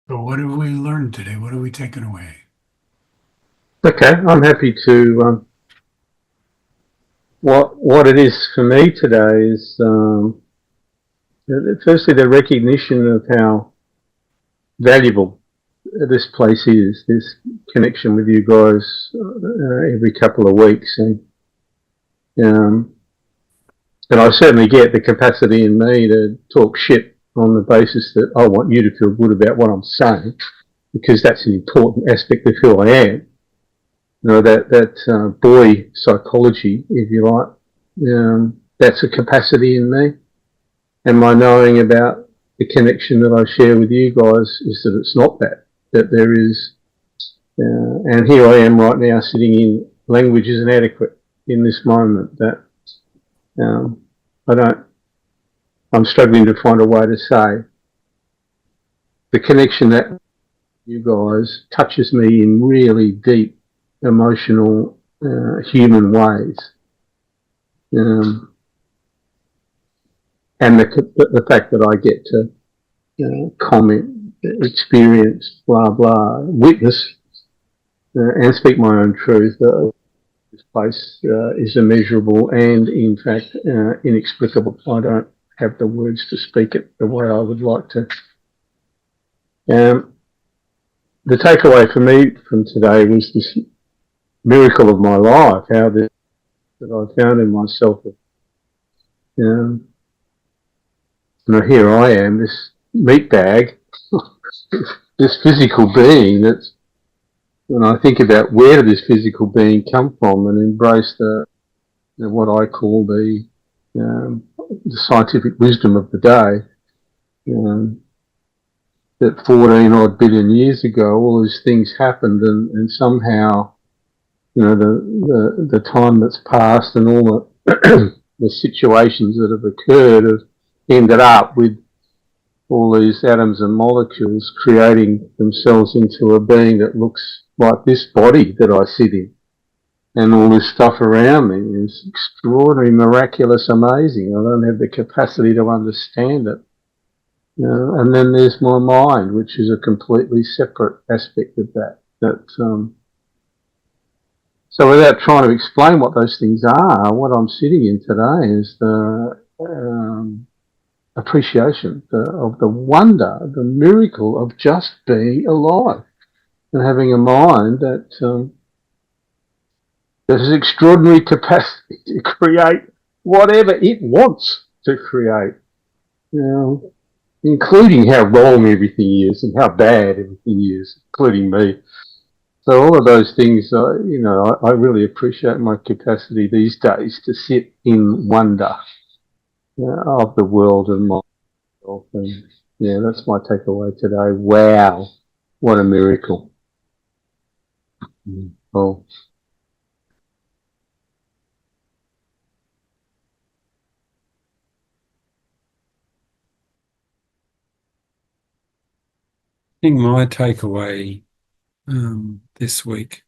So what have we learned today? What have we taken away? Okay, I'm happy to. What it is for me today is firstly the recognition of how valuable this place is. This connection with you guys every couple of weeks, um, and I certainly get the capacity in me to talk shit on the basis that I want you to feel good about what I'm saying, because that's an important aspect of who I am. You know, that boy psychology, if you like, that's a capacity in me. And my knowing about the connection that I share with you guys is that it's not that there is, and here I am right now sitting in language is inadequate in this moment that I don't, I'm struggling to find a way to say the connection that you guys touches me in really deep emotional human ways. And the fact that I get to comment, experience, blah, blah, witness, and speak my own truth, this place is immeasurable and, in fact, inexplicable. I don't have the words to speak it the way I would like to. The takeaway for me from today was this miracle of my life, how this that I found in myself. You here I am, this meat bag, this physical being that's, when I think about where did this physical being come from and embrace what I call the scientific wisdom of the day, that 14 odd billion years ago all these things happened and somehow, the time that's passed and all the situations that have occurred have ended up with all these atoms and molecules creating themselves into a being that looks like this body that I sit in. And all this stuff around me is extraordinary, miraculous, amazing. I don't have the capacity to understand it. And then there's my mind, which is a completely separate aspect of that. So without trying to explain what those things are, what I'm sitting in today is the appreciation of the wonder, the miracle of just being alive and having a mind that has extraordinary capacity to create whatever it wants to create, including how wrong everything is and how bad everything is, including me. So all of those things, I really appreciate my capacity these days to sit in wonder of the world and myself. And yeah, that's my takeaway today. Wow, what a miracle. Oh. I think my takeaway this week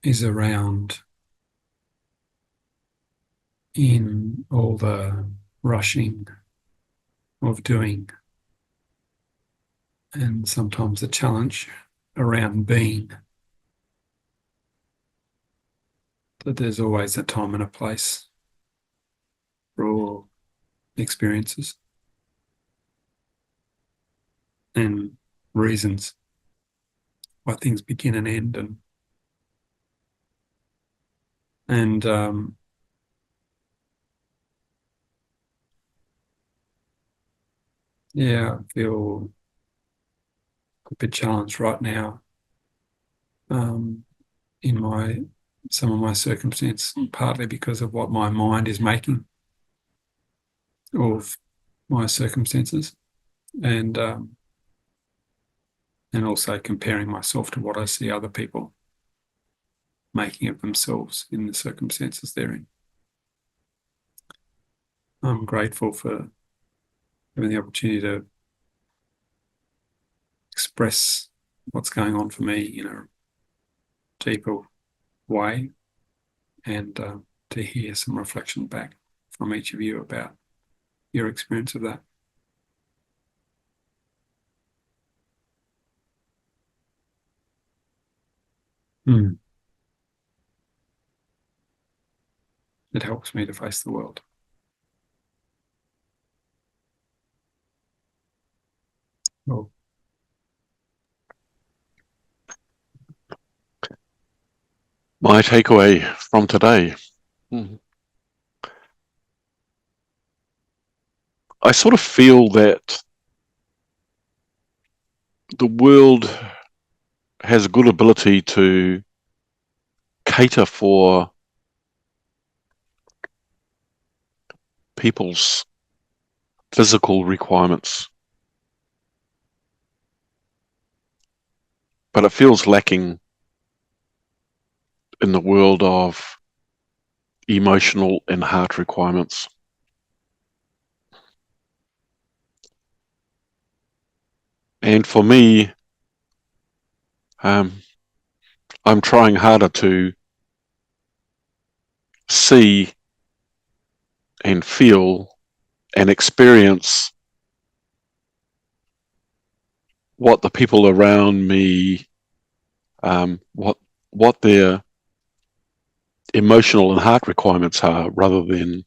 is around in all the rushing of doing and sometimes the challenge around being, that there's always a time and a place for all experiences and reasons why things begin and end, and yeah, I feel a bit challenged right now in some of my circumstance, partly because of what my mind is making of my circumstances, and also comparing myself to what I see other people making of themselves in the circumstances they're in. I'm grateful for having the opportunity to express what's going on for me in a deeper way, and to hear some reflection back from each of you about your experience of that. It helps me to face the world. Well, my takeaway from today. I sort of feel that the world has a good ability to cater for people's physical requirements, but it feels lacking in the world of emotional and heart requirements. And for me, I'm trying harder to see and feel and experience what the people around me, what their emotional and heart requirements are, rather than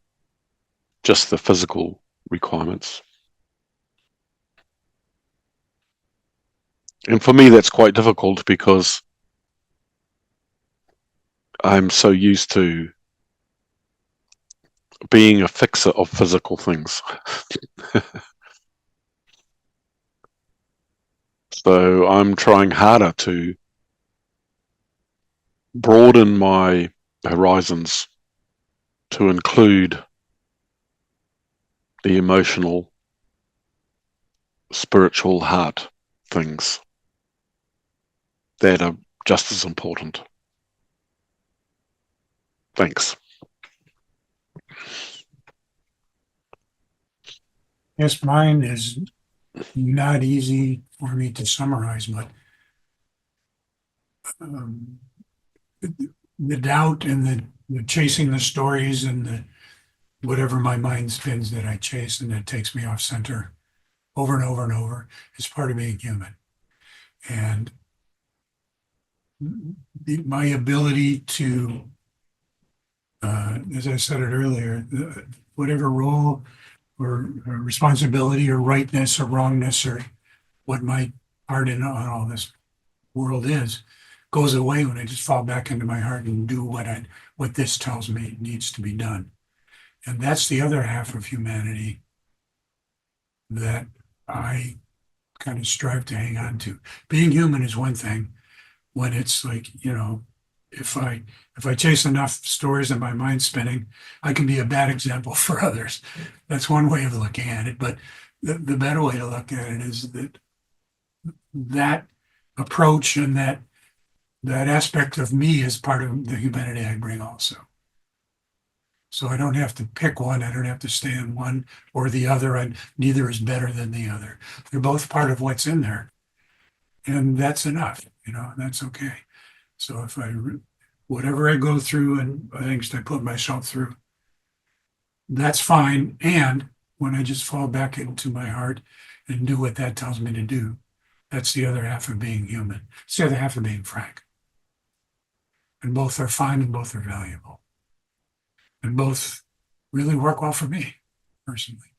just the physical requirements. And for me, that's quite difficult because I'm so used to being a fixer of physical things. So I'm trying harder to broaden my horizons to include the emotional, spiritual heart things that are just as important. Thanks. Yes, mine is not easy for me to summarize, but the doubt and the chasing the stories and the whatever my mind spins that I chase and that takes me off center over and over and over is part of being human. And my ability to, as I said it earlier, whatever role or responsibility or rightness or wrongness or what my part in on all this world is, goes away when I just fall back into my heart and do what this tells me needs to be done. And that's the other half of humanity that I kind of strive to hang on to. Being human is one thing when it's like, if I chase enough stories in my mind spinning, I can be a bad example for others. That's one way of looking at it. But the better way to look at it is that approach and that aspect of me is part of the humanity I bring also. So I don't have to pick one. I don't have to stay in one or the other, and neither is better than the other. They're both part of what's in there. And that's enough, that's okay. So if whatever I go through and things I put myself through, that's fine. And when I just fall back into my heart and do what that tells me to do, that's the other half of being human. It's the other half of being frank. And both are fine and both are valuable. And both really work well for me, personally.